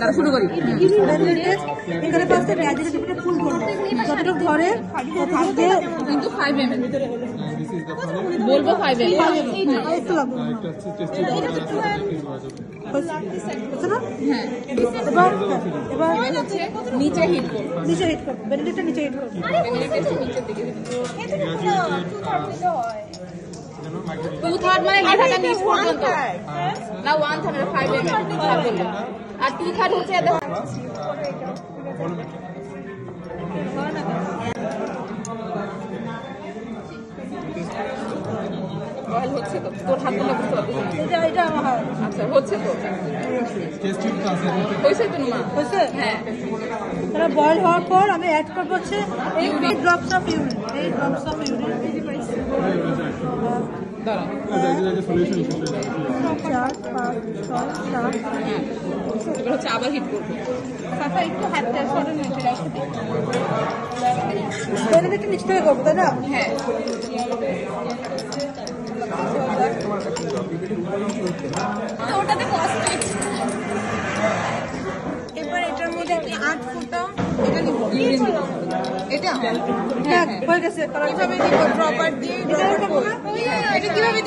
তারা শুরু করি। এখানে ফার্স্টে গ্র্যাজুয়েটে ফুল করব, যতটুকু ধরে কিন্তু 5 ml বলবো, 5 ml একটু লাগবে। হ্যাঁ, এবার হচ্ছে নিচে হিট করব, নিচে হিট করব, বেনিডিক্টটা নিচে হিট করব। নিচের দিকে 2/3 মানে লেখাটা নিচ পর্যন্ত না, 1/3 5 ml আর 2/3 হচ্ছে এত বয়েল হচ্ছে তো। তোর হাত গুলো বুঝতে পারছিস? এটা আমার হাত। আচ্ছা, হচ্ছে তো, হয়েছে তো মা, হয়েছে? হ্যাঁ। তারা বয়েল হওয়ার পর আমি অ্যাড করবো হচ্ছে 8 drops of urine. 8 drops of urine. দাঁড়া, 4 5 6 7। এবার হচ্ছে আবার হিট করবো। একটু হাতটা সরে নিতে বেনিডিক্ট নিচ থেকে করবো, তাই না? হ্যাঁ, ওটাতে কস্টিক। এবার এটার মধ্যে 8 ফুটা এটা নিব, ইউরিন দিব। এটা হ্যাঁ হয়ে গেছে। কিভাবে দিব? ড্রপার দিয়ে ড্রপার করব। এটা কিভাবে